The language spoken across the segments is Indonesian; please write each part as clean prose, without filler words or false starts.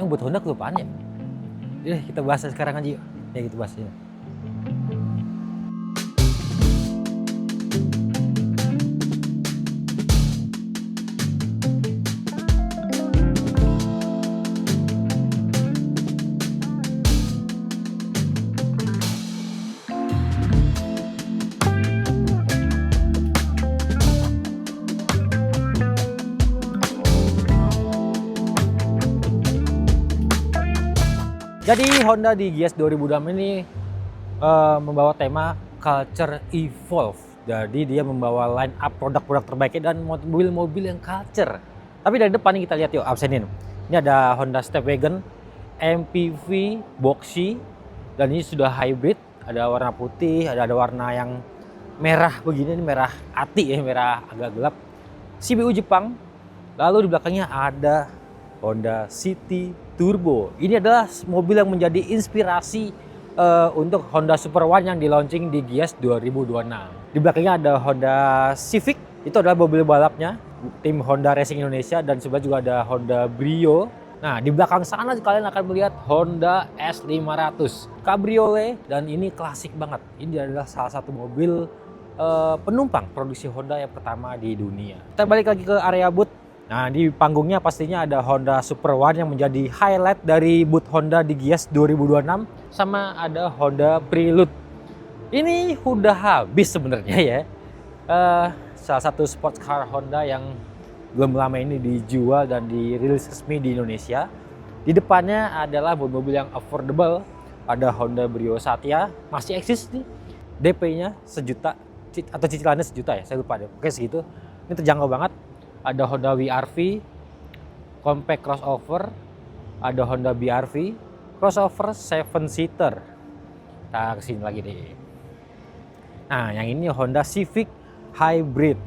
Kadang buat Honda kelupaan ya. Kita bahas sekarang aja yuk. Ya kita bahas ya. Jadi Honda di Gias 2006 ini membawa tema Culture Evolve. Jadi dia membawa line up produk-produk terbaiknya dan mobil-mobil yang culture. Tapi dari depan ini kita lihat yuk absenin. Ini ada Honda Stepwagon, MPV, Boxy, dan ini sudah hybrid. Ada warna putih, ada warna yang merah begini, ini merah ati ya, merah agak gelap. CBU Jepang. Lalu di belakangnya ada Honda City Turbo. Ini adalah mobil yang menjadi inspirasi untuk Honda Super One yang di launching di Gias 2026. Di belakangnya ada Honda Civic, itu adalah mobil balapnya tim Honda Racing Indonesia, dan sebelah juga ada Honda Brio. Nah, di belakang sana kalian akan melihat Honda S500 Cabriolet, dan ini klasik banget. Ini adalah salah satu mobil penumpang produksi Honda yang pertama di dunia. Kita balik lagi ke area booth. Nah, di panggungnya pastinya ada Honda Super One yang menjadi highlight dari booth Honda di Gias 2026, sama ada Honda Prelude. Ini udah habis sebenarnya ya. Salah satu sports car Honda yang belum lama ini dijual dan dirilis resmi di Indonesia. Di depannya adalah mobil yang affordable. Ada Honda Brio Satya, masih eksis nih. DP-nya sejuta atau cicilannya sejuta ya, saya lupa deh. Oke segitu. Ini terjangkau banget. Ada Honda WRV, compact crossover, ada Honda BRV, crossover 7-seater. Kita kesini lagi deh. Nah, yang ini Honda Civic Hybrid,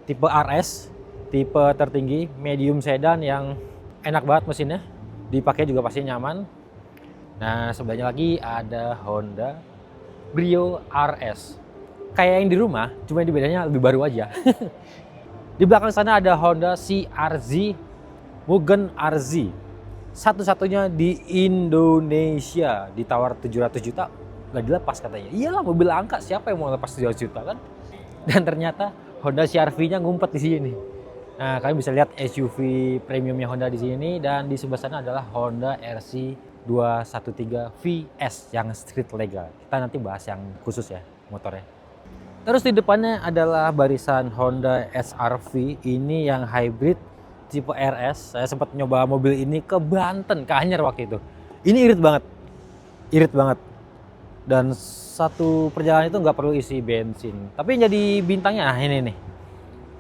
tipe RS, tipe tertinggi, medium sedan yang enak banget mesinnya, dipakai juga pasti nyaman. Nah, sebelahnya lagi ada Honda Brio RS. Kayak yang di rumah, cuma di bedanya lebih baru aja. Di belakang sana ada Honda CR-Z, Mugen RZ. Satu-satunya di Indonesia, ditawar 700 juta, nggak dilepas katanya. Iyalah mobil angka, siapa yang mau lepas 700 juta kan? Dan ternyata Honda CR-V-nya ngumpet di sini. Nah, kalian bisa lihat SUV premiumnya Honda di sini, dan di sebelah sana adalah Honda RC 213 VS yang street legal. Kita nanti bahas yang khusus ya, motornya. Terus di depannya adalah barisan Honda SR-V, ini yang hybrid tipe RS. Saya sempat nyoba mobil ini ke Banten, ke Anyer waktu itu. Ini irit banget. Dan satu perjalanan itu nggak perlu isi bensin. Tapi yang jadi bintangnya, nah ini nih.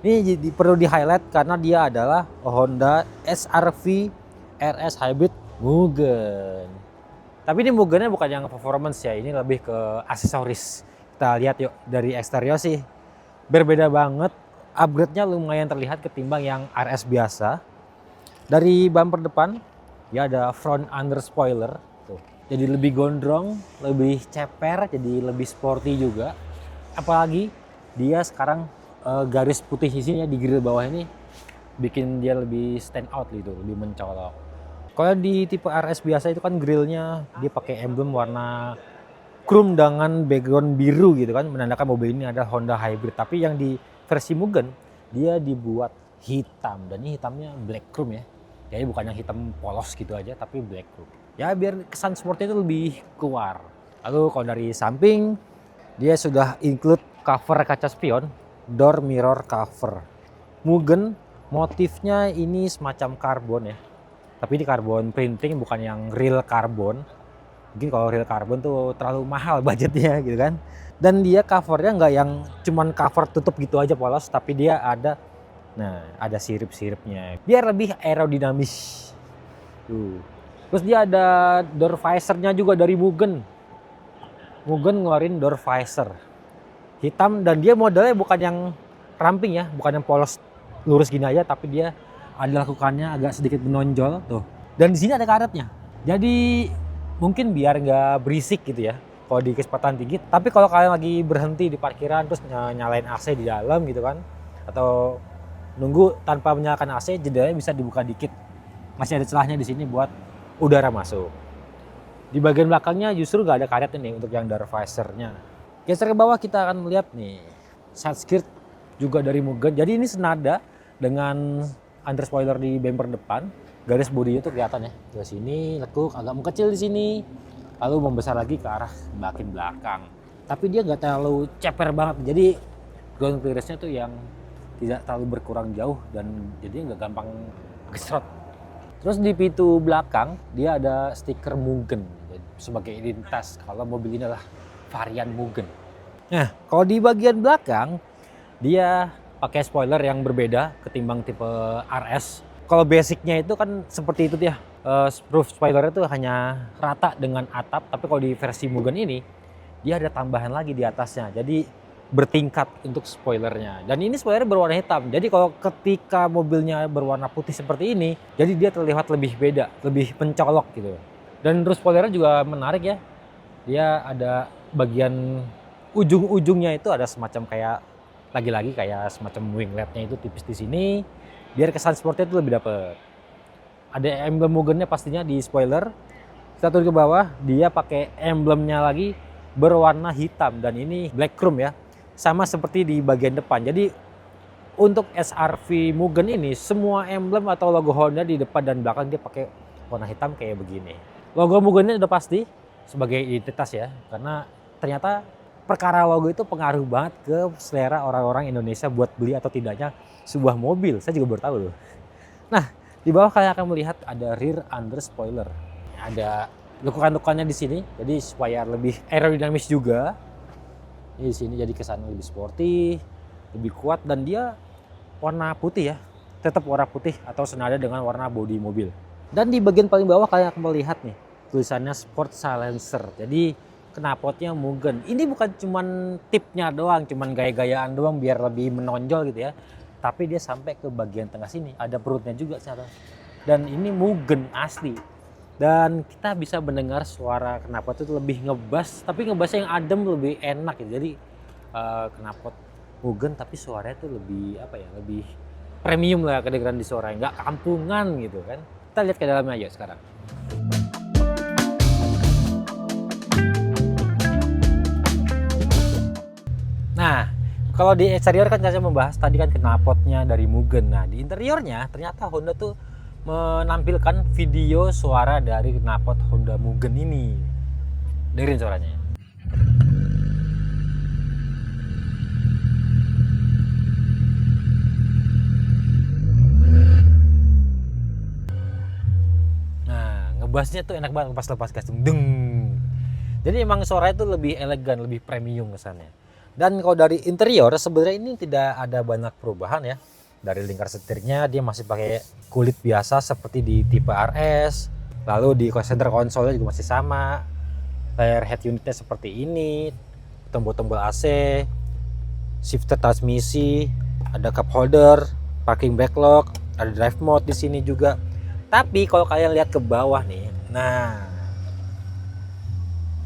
Ini jadi perlu di highlight karena dia adalah Honda SR-V RS Hybrid Mugen. Tapi ini Mugennya bukan yang performance ya, ini lebih ke aksesoris. Kita lihat yuk dari eksterior sih berbeda banget, upgrade-nya lumayan terlihat ketimbang yang RS biasa. Dari bumper depan ya ada front under spoiler tuh. Jadi lebih gondrong, lebih ceper, jadi lebih sporty juga. Apalagi dia sekarang garis putih di sini ya, di grill bawah ini bikin dia lebih stand out gitu, lebih mencolok. Kalau di tipe RS biasa itu kan grillnya dia pakai emblem warna chrome dengan background biru gitu kan, menandakan mobil ini adalah Honda Hybrid. Tapi yang di versi Mugen dia dibuat hitam, dan ini hitamnya black chrome ya. Jadi bukan yang hitam polos gitu aja, tapi black chrome. Ya biar kesan sportnya itu lebih keluar. Lalu kalau dari samping dia sudah include cover kaca spion, door mirror cover. Mugen motifnya ini semacam karbon ya. Tapi ini karbon printing, bukan yang real karbon. Mungkin kalau real carbon tuh terlalu mahal budgetnya gitu kan. Dan dia covernya nggak yang cuman cover tutup gitu aja polos, tapi dia ada, nah ada sirip-siripnya biar lebih aerodinamis. Tuh. Terus dia ada door visornya juga dari Mugen. Mugen ngeluarin door visor hitam, dan dia modelnya bukan yang ramping ya, bukan yang polos lurus gini aja, tapi dia ada lakukannya agak sedikit menonjol tuh. Dan di sini ada karetnya. Jadi mungkin biar nggak berisik gitu ya kalau di kecepatan tinggi. Tapi kalau kalian lagi berhenti di parkiran terus nyalain AC di dalam gitu kan, atau nunggu tanpa menyalakan AC, jendelanya bisa dibuka dikit. Masih ada celahnya di sini buat udara masuk. Di bagian belakangnya justru nggak ada karetnya nih untuk yang door visor-nya. Geser ke bawah kita akan melihat nih side skirt juga dari Mugen. Jadi ini senada dengan under spoiler di bumper depan. Garis bodinya tuh kelihatan ya. Ke sini lekuk, agak mengecil di sini. Lalu membesar lagi ke arah bagian belakang. Tapi dia nggak terlalu ceper banget. Jadi ground clearance-nya tuh yang tidak terlalu berkurang jauh dan jadi nggak gampang gesrot. Terus di pintu belakang dia ada stiker Mugen sebagai identitas kalau mobil ini adalah varian Mugen. Nah, kalau di bagian belakang dia pakai spoiler yang berbeda ketimbang tipe RS. Kalau basicnya itu kan seperti itu ya, roof spoilernya itu hanya rata dengan atap, tapi kalau di versi Mugen ini dia ada tambahan lagi di atasnya. Jadi bertingkat untuk spoilernya. Dan ini spoiler berwarna hitam. Jadi kalau ketika mobilnya berwarna putih seperti ini, jadi dia terlihat lebih beda, lebih mencolok gitu. Dan roof spoilernya juga menarik ya. Dia ada bagian ujung-ujungnya itu ada semacam kayak lagi-lagi kayak semacam wingletnya itu tipis di sini. Biar kesan sportnya itu lebih dapet. Ada emblem Mugennya pastinya di spoiler. Kita turun ke bawah, dia pakai emblemnya lagi berwarna hitam dan ini black chrome ya, sama seperti di bagian depan. Jadi untuk SRV Mugen ini semua emblem atau logo Honda di depan dan belakang dia pakai warna hitam kayak begini. Logo Mugennya udah pasti sebagai identitas ya, karena ternyata perkara logo itu pengaruh banget ke selera orang-orang Indonesia buat beli atau tidaknya sebuah mobil. Saya juga baru tahu loh. Nah, di bawah kalian akan melihat ada rear under spoiler. Ada lekukan-lekukannya di sini, jadi supaya lebih aerodinamis juga. Ini di sini jadi kesannya lebih sporty, lebih kuat dan dia warna putih ya, tetap warna putih atau senada dengan warna bodi mobil. Dan di bagian paling bawah kalian akan melihat nih tulisannya Sport Silencer. Jadi knalpotnya Mugen. Ini bukan cuman tipnya doang, cuman gaya-gayaan doang biar lebih menonjol gitu ya. Tapi dia sampai ke bagian tengah sini, ada perutnya juga secara. Dan ini Mugen asli. Dan kita bisa mendengar suara knalpot itu lebih ngebas, tapi ngebasnya yang adem lebih enak ya. Jadi knalpot Mugen tapi suaranya itu lebih apa ya, lebih premium lah kedengaran di suaranya, nggak kampungan gitu kan. Kita lihat ke dalamnya aja sekarang. Nah, kalau di eksterior kan saya membahas tadi kan knalpotnya dari Mugen. Nah, di interiornya ternyata Honda tuh menampilkan video suara dari knalpot Honda Mugen ini. Dengerin suaranya. Nah, ngebasnya tuh enak banget pas lepas gas. Deng. Jadi emang suaranya tuh lebih elegan, lebih premium kesannya. Dan kalau dari interior sebenarnya ini tidak ada banyak perubahan ya. Dari lingkar setirnya dia masih pakai kulit biasa seperti di tipe RS. Lalu di center konsolnya juga masih sama. Layar head unitnya seperti ini. Tombol-tombol AC, shifter transmisi, ada cup holder, parking backlog, ada drive mode di sini juga. Tapi kalau kalian lihat ke bawah nih, nah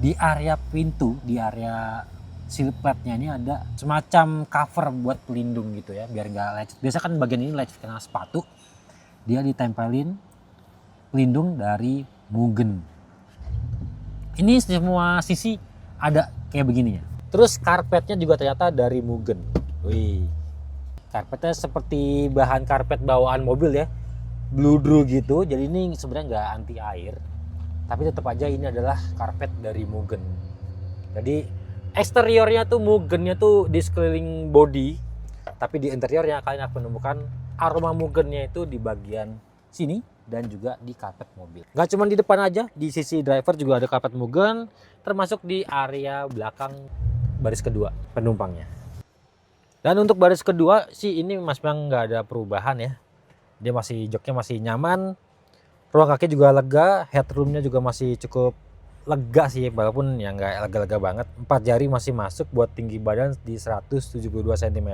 di area pintu, di area seal plate-nya ini ada semacam cover buat pelindung gitu ya, biar nggak lecet. Biasa kan bagian ini lecet kena sepatu, dia ditempelin pelindung dari Mugen. Ini semua sisi ada kayak begininya. Terus karpetnya juga ternyata dari Mugen. Wih, karpetnya seperti bahan karpet bawaan mobil ya, bludru gitu. Jadi ini sebenarnya nggak anti air, tapi tetap aja ini adalah karpet dari Mugen. Jadi eksteriornya tuh Mugennya tuh di sekeliling body, tapi di interiornya kalian akan menemukan aroma Mugennya itu di bagian sini dan juga di karpet mobil. Gak cuma di depan aja, di sisi driver juga ada karpet Mugen, termasuk di area belakang baris kedua penumpangnya. Dan untuk baris kedua sih ini memang nggak ada perubahan ya. Dia masih joknya masih nyaman, ruang kaki juga lega, headroomnya juga masih cukup lega sih, walaupun ya nggak lega-lega banget. 4 jari masih masuk buat tinggi badan di 172 cm.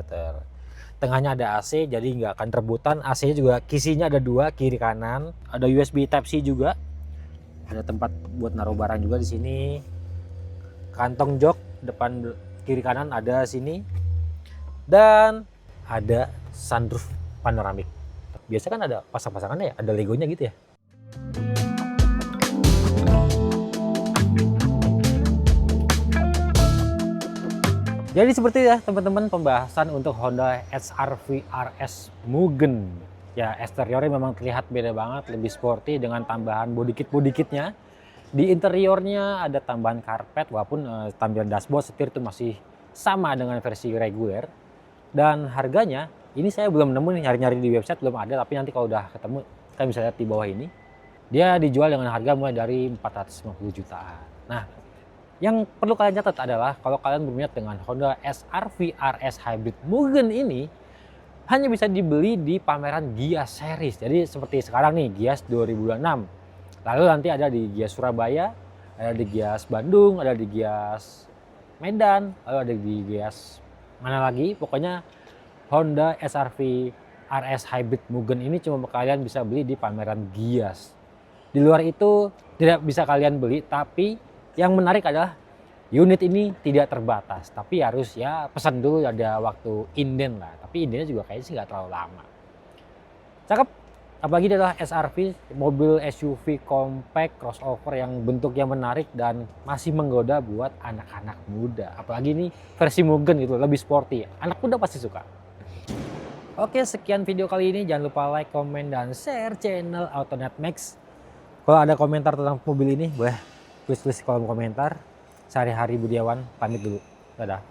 Tengahnya ada AC, jadi nggak akan rebutan. AC-nya juga kisinya ada 2, kiri kanan. Ada USB Type C juga. Ada tempat buat naruh barang juga di sini. Kantong jok depan kiri kanan ada sini. Dan ada sunroof panoramik. Biasa kan ada pasang-pasangannya ya, ada legonya gitu ya. Jadi seperti ya teman-teman pembahasan untuk Honda HR-V RS Mugen. Ya eksteriornya memang terlihat beda banget, lebih sporty dengan tambahan body kitnya. Di interiornya ada tambahan karpet, walaupun tampilan dashboard setir itu masih sama dengan versi reguler. Dan harganya ini saya belum nemu nih, nyari-nyari di website belum ada, tapi nanti kalau udah ketemu kalian bisa lihat di bawah ini. Dia dijual dengan harga mulai dari 450 jutaan. Nah, yang perlu kalian catat adalah kalau kalian berminat dengan Honda HR-V RS Hybrid Mugen ini hanya bisa dibeli di pameran Gias Series. Jadi seperti sekarang nih Gias 2026. Lalu nanti ada di Gias Surabaya, ada di Gias Bandung, ada di Gias Medan, lalu ada di Gias mana lagi. Pokoknya Honda HR-V RS Hybrid Mugen ini cuma kalian bisa beli di pameran Gias. Di luar itu tidak bisa kalian beli, tapi yang menarik adalah unit ini tidak terbatas, tapi harus ya pesan dulu, ada waktu inden lah. Tapi indennya juga kayaknya sih nggak terlalu lama. Cakep, apalagi adalah SRV, mobil SUV compact crossover yang bentuknya menarik dan masih menggoda buat anak-anak muda. Apalagi ini versi Mugen gitu, lebih sporty. Anak muda pasti suka. Oke, sekian video kali ini. Jangan lupa like, komen, dan share channel Autonet Max. Kalau ada komentar tentang mobil ini, boleh tulis di kolom komentar. Sehari-hari Budiawan pamit dulu. Dadah.